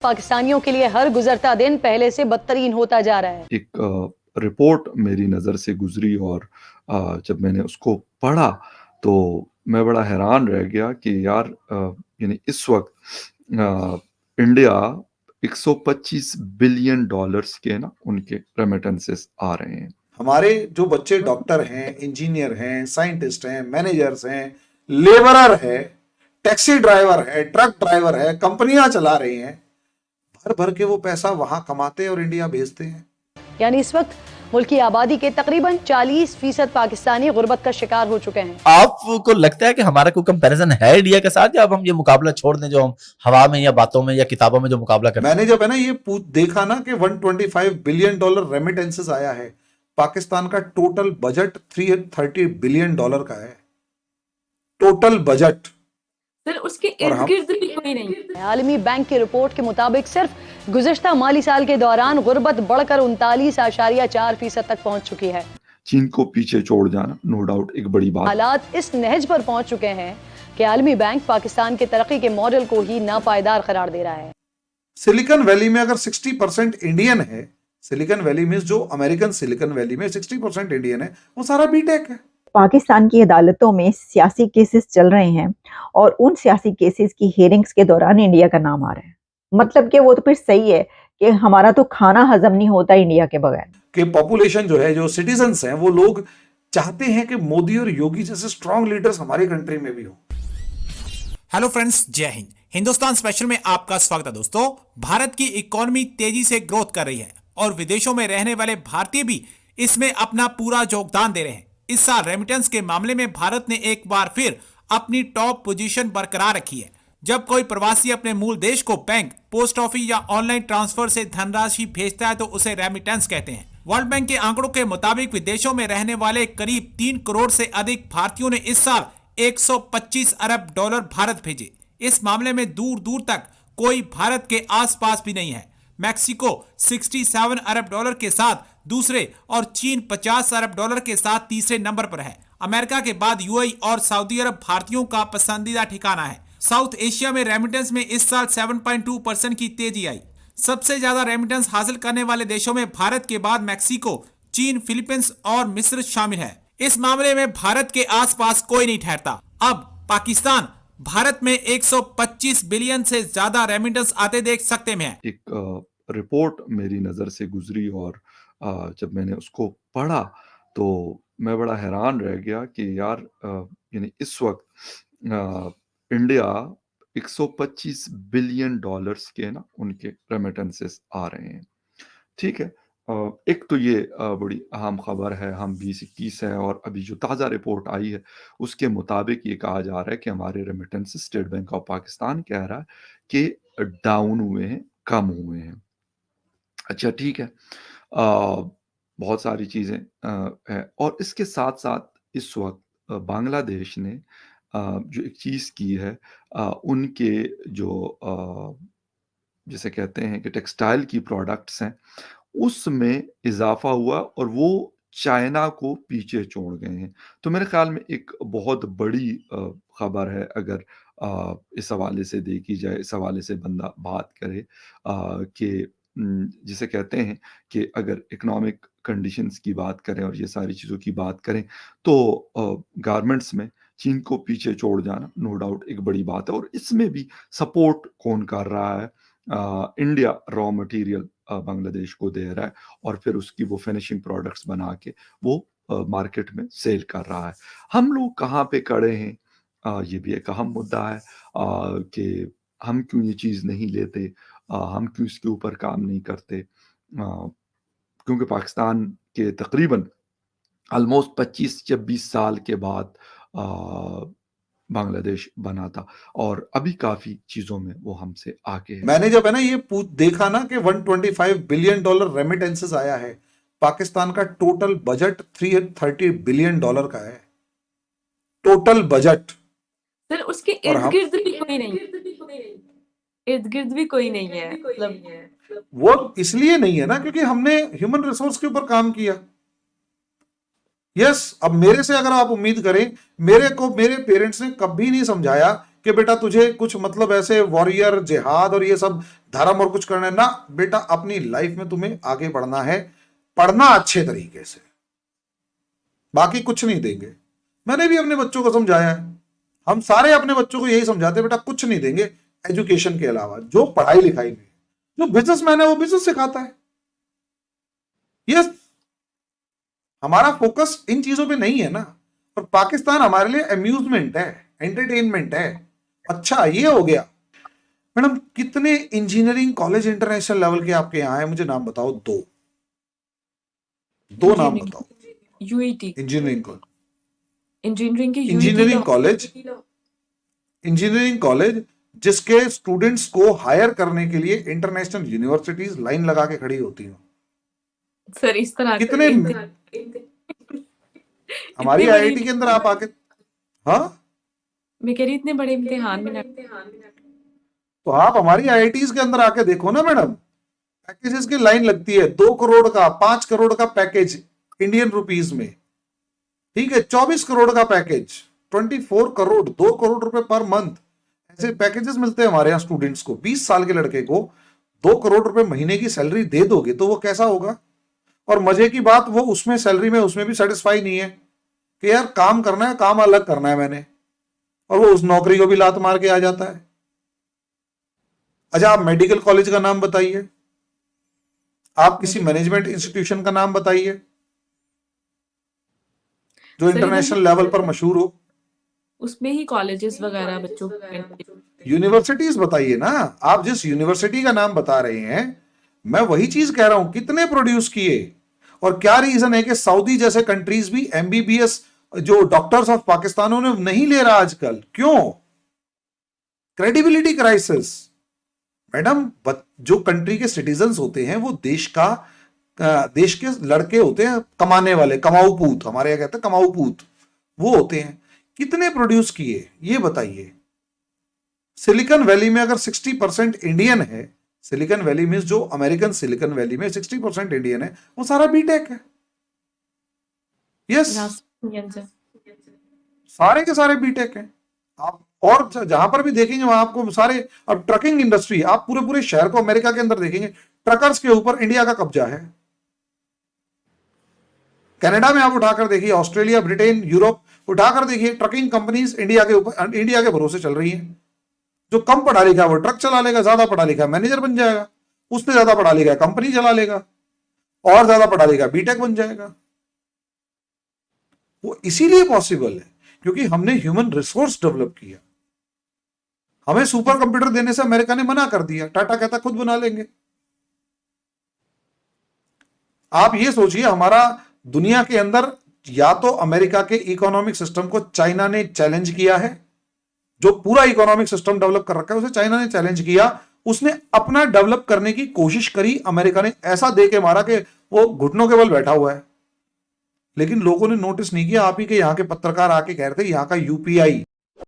पाकिस्तानियों के लिए हर गुजरता दिन पहले से बदतरीन होता जा रहा है। एक रिपोर्ट मेरी नज़र से गुजरी और जब मैंने उसको पढ़ा तो मैं बड़ा हैरान रह गया कि यार यानी इस वक्त इंडिया 125 बिलियन डॉलर्स के ना उनके रेमिटेंसेस आ रहे हैं। हमारे जो बच्चे डॉक्टर हैं, इंजीनियर हैं, साइंटिस्ट हैं, मैनेजर्स हैं, लेबरर है, टैक्सी ड्राइवर है, ट्रक ड्राइवर है, कंपनियां चला रहे हैं, भर भर के वो पैसा वहां कमाते हैं और इंडिया भेजते हैं। यानी इस वक्त मुल्क की आबादी के तकरीबन 40% पाकिस्तानी गुर्बत का शिकार हो चुके हैं। आपको लगता है कि हमारा कोई कंपैरिजन है इंडिया के साथ, या अब हम ये मुकाबला छोड़ दें जो हम हवा में या बातों में या किताबों में जो मुकाबला करते हैं? मैंने जब है ना ये देखा ना कि 125 बिलियन डॉलर रेमिटेंसेस आया है, पाकिस्तान का टोटल बजट 330 बिलियन डॉलर का है, टोटल बजट। सर उसके इर्द गिर्द भी कोई नहीं। आलमी बैंक की रिपोर्ट के मुताबिक सिर्फ गुज़िश्ता माली साल के दौरान गुर्बत बढ़कर 39.4% तक पहुंच चुकी है। चीन को पीछे छोड़ जाना नो डाउट एक बड़ी बात। हालात इस नहज पर पहुंच चुके हैं कि आलमी बैंक पाकिस्तान के तरक्की के मॉडल को ही नापायदार करार दे रहा है। सिलिकॉन वैली में अगर 60% इंडियन है, सिलिकॉन वैली में जो अमेरिकन सिलिकॉन वैली में 60% इंडियन है, वो सारा बीटेक है। पाकिस्तान की अदालतों में सियासी केसेस चल रहे हैं और उन सियासी केसेस की हियरिंग्स के दौरान इंडिया का नाम आ रहा है। मतलब कि वो तो फिर सही है कि हमारा तो खाना हजम नहीं होता इंडिया के बगैर। कि पॉपुलेशन जो है, जो सिटीजन्स हैं, वो लोग चाहते हैं कि मोदी और योगी जैसे स्ट्रांग लीडर्स हमारी कंट्री में भी हो। हेलो फ्रेंड्स, जय हिंद। हिंदुस्तान स्पेशल में आपका स्वागत है। दोस्तों, भारत की इकोनॉमी तेजी से ग्रोथ कर रही है और विदेशों में रहने वाले भारतीय भी इसमें अपना पूरा योगदान दे रहे हैं। इस साल रेमिटेंस के मामले में भारत ने एक बार फिर अपनी टॉप पोजीशन बरकरार रखी है। जब कोई प्रवासी अपने मूल देश को बैंक, पोस्ट ऑफिस या ऑनलाइन ट्रांसफर से धनराशि भेजता है तो उसे रेमिटेंस कहते हैं। वर्ल्ड बैंक के आंकड़ों के मुताबिक विदेशों में रहने वाले करीब 3 करोड़ से अधिक भारतीयों ने इस साल 125 अरब डॉलर भारत भेजे। इस मामले में दूर दूर तक कोई भारत के आसपास भी नहीं है। मैक्सिको 67 अरब डॉलर के साथ दूसरे और चीन 50 अरब डॉलर के साथ तीसरे नंबर पर है। अमेरिका के बाद यूएई और सऊदी अरब भारतीयों का पसंदीदा ठिकाना है। साउथ एशिया में रेमिटेंस में इस साल 7.2% की तेजी आई। सबसे ज्यादा रेमिटेंस हासिल करने वाले देशों में भारत के बाद मैक्सिको, चीन, फिलीपींस और मिस्र शामिल है। इस मामले में भारत के आसपास कोई नहीं ठहरता। अब पाकिस्तान भारत में 125 बिलियन से ज्यादा रेमिटेंस आते देख सकते हैं। एक रिपोर्ट मेरी नज़र से गुजरी और जब मैंने उसको पढ़ा तो मैं बड़ा हैरान रह गया कि यार यानी इस वक्त इंडिया 125 बिलियन डॉलर्स के ना उनके रेमिटेंसेस आ रहे हैं। ठीक है, एक तो ये बड़ी अहम खबर है, हम 2021 है और अभी जो ताज़ा रिपोर्ट आई है उसके मुताबिक ये कहा जा रहा है कि हमारे remittances, state bank of Pakistan कह रहा है कि डाउन हुए हैं, कम हुए हैं। अच्छा, ठीक है, बहुत सारी चीज़ें हैं और इसके साथ-साथ इस वक्त बांग्लादेश ने जो एक चीज़ की है, उनके जो जिसे कहते हैं कि टेक्सटाइल की प्रोडक्ट्स हैं, उसमें इज़ाफ़ा हुआ और वो चाइना को पीछे छोड़ गए हैं। तो मेरे ख़्याल में एक बहुत बड़ी खबर है अगर इस हवाले से देखी जाए, इस हवाले से बंदा बात करे कि जिसे कहते हैं कि अगर इकोनॉमिक कंडीशंस की बात करें और ये सारी चीज़ों की बात करें तो गारमेंट्स में चीन को पीछे छोड़ जाना नो डाउट एक बड़ी बात है। और इसमें भी सपोर्ट कौन कर रहा है? इंडिया रॉ मटेरियल बांग्लादेश को दे रहा है और फिर उसकी वो फिनिशिंग प्रोडक्ट्स बना के वो मार्केट में सेल कर रहा है। हम लोग कहाँ पे खड़े हैं? ये भी एक अहम मुद्दा है कि हम क्यों ये चीज़ नहीं लेते, हम क्यों इसके ऊपर काम नहीं करते, क्योंकि पाकिस्तान के तकरीबन ऑलमोस्ट 25-26 साल के बाद बांग्लादेश बना था और अभी काफी चीजों में वो हमसे आगे है। मैंने जब है ना ये देखा ना कि 125 बिलियन डॉलर रेमिटेंसेस आया है, पाकिस्तान का टोटल बजट 330 बिलियन डॉलर का है, टोटल बजट। सर उसके इर्द गिर्द भी कोई नहीं, इर्द गिर्द भी कोई नहीं है। मतलब वो इसलिए नहीं है ना क्योंकि हमने ह्यूमन रिसोर्स के ऊपर काम किया। यस, अब मेरे से अगर आप उम्मीद करें, मेरे पेरेंट्स ने कभी नहीं समझाया कि बेटा तुझे कुछ मतलब ऐसे वॉरियर जिहाद और ये सब धर्म और कुछ करना है ना, बेटा अपनी लाइफ में तुम्हें आगे बढ़ना है, पढ़ना अच्छे तरीके से, बाकी कुछ नहीं देंगे। मैंने भी अपने बच्चों को समझाया है, हम सारे अपने बच्चों को यही समझाते हैं, बेटा कुछ नहीं देंगे एजुकेशन के अलावा, जो पढ़ाई लिखाई में, जो बिजनेसमैन है वो बिजनेस सिखाता है। यस, हमारा फोकस इन चीजों पे नहीं है ना, और पाकिस्तान हमारे लिए अम्यूजमेंट है, एंटरटेनमेंट है। अच्छा ये हो गया। मैडम कितने इंजीनियरिंग कॉलेज इंटरनेशनल लेवल के आपके यहाँ है, मुझे नाम बताओ, दो नाम बताओ। यूईटी इंजीनियरिंग कॉलेज, इंजीनियरिंग की इंजीनियरिंग कॉलेज जिसके स्टूडेंट्स को हायर करने के लिए इंटरनेशनल यूनिवर्सिटीज लाइन लगा के खड़ी होती हैं। सर इस तरह कितने हमारी आईआईटी के अंदर आप आके, हाँ मैं कह रही इतने बड़े इम्तिहान में तो आप हमारी आईआईटीज के अंदर आके देखो ना मैडम, पैकेजेस की लाइन लगती है, 2 करोड़ का 5 करोड़ का पैकेज इंडियन रुपीज में, ठीक है, 24 करोड़ का पैकेज, 24 करोड़, 2 करोड़ रुपए पर मंथ, ऐसे पैकेजेस मिलते हैं हमारे यहाँ स्टूडेंट्स को। 20 साल के लड़के को 2 करोड़ रुपए महीने की सैलरी दे दोगे तो वो कैसा होगा। और मजे की बात, वो उसमें सैलरी में उसमें भी सेटिस्फाई नहीं है कि यार काम करना है, काम अलग करना है मैंने, और वो उस नौकरी को भी लात मार के आ जाता है। अच्छा आप मेडिकल कॉलेज का नाम बताइए, आप किसी मैनेजमेंट इंस्टीट्यूशन का नाम बताइए जो इंटरनेशनल लेवल पर मशहूर हो, उसमें ही कॉलेजेस वगैरह बच्चों को, यूनिवर्सिटीज बताइए ना। आप जिस यूनिवर्सिटी का नाम बता रहे हैं, मैं वही चीज कह रहा हूं, कितने प्रोड्यूस किए, और क्या रीजन है कि सऊदी जैसे कंट्रीज भी एमबीबीएस जो डॉक्टर्स ऑफ पाकिस्तान उन्हें नहीं ले रहा आजकल, क्यों? Credibility crisis. मैडम जो कंट्री के सिटीजन्स होते हैं वो देश के लड़के होते हैं, कमाने वाले, कमाऊ पूत, हमारे यहाँ कहते हैं कमाऊ पूत, वो होते हैं। कितने प्रोड्यूस किए ये बताइए। सिलिकॉन वैली में अगर 60% इंडियन है, सिलिकॉन वैली में जो अमेरिकन सिलिकॉन वैली में 60% इंडियन है, वो सारा बीटेक है। यस, सारे के सारे बीटेक हैं। आप और जहां पर भी देखेंगे वहां आपको सारे, अब ट्रकिंग इंडस्ट्री, आप पूरे पूरे शहर को अमेरिका के अंदर देखेंगे, ट्रकर्स के ऊपर इंडिया का कब्जा है। कनाडा में आप उठाकर देखिए, ऑस्ट्रेलिया, ब्रिटेन, यूरोप उठाकर देखिए, ट्रकिंग कंपनीज इंडिया के ऊपर, इंडिया के भरोसे चल रही हैं। जो कम पढ़ा लिखा है वो ट्रक चला लेगा, ज्यादा पढ़ा लिखा मैनेजर बन जाएगा, उससे ज्यादा पढ़ा लिखा कंपनी चला लेगा, और ज्यादा पढ़ा लिखा बीटेक बन जाएगा। वो इसीलिए पॉसिबल है क्योंकि हमने ह्यूमन रिसोर्स डेवलप किया। हमें सुपर कंप्यूटर देने से अमेरिका ने मना कर दिया, टाटा कहता खुद बना लेंगे। आप ये सोचिए, हमारा दुनिया के अंदर या तो अमेरिका के इकोनॉमिक सिस्टम को चाइना ने चैलेंज किया है, जो पूरा इकोनॉमिक सिस्टम डेवलप कर रखा है उसे चाइना ने चैलेंज किया, उसने अपना डेवलप करने की कोशिश करी, अमेरिका ने ऐसा दे के मारा कि वो घुटनों के बल बैठा हुआ है। लेकिन लोगों ने नोटिस नहीं किया। आप ही के यहाँ के पत्रकार आके कह रहे थे यहाँ का यूपीआई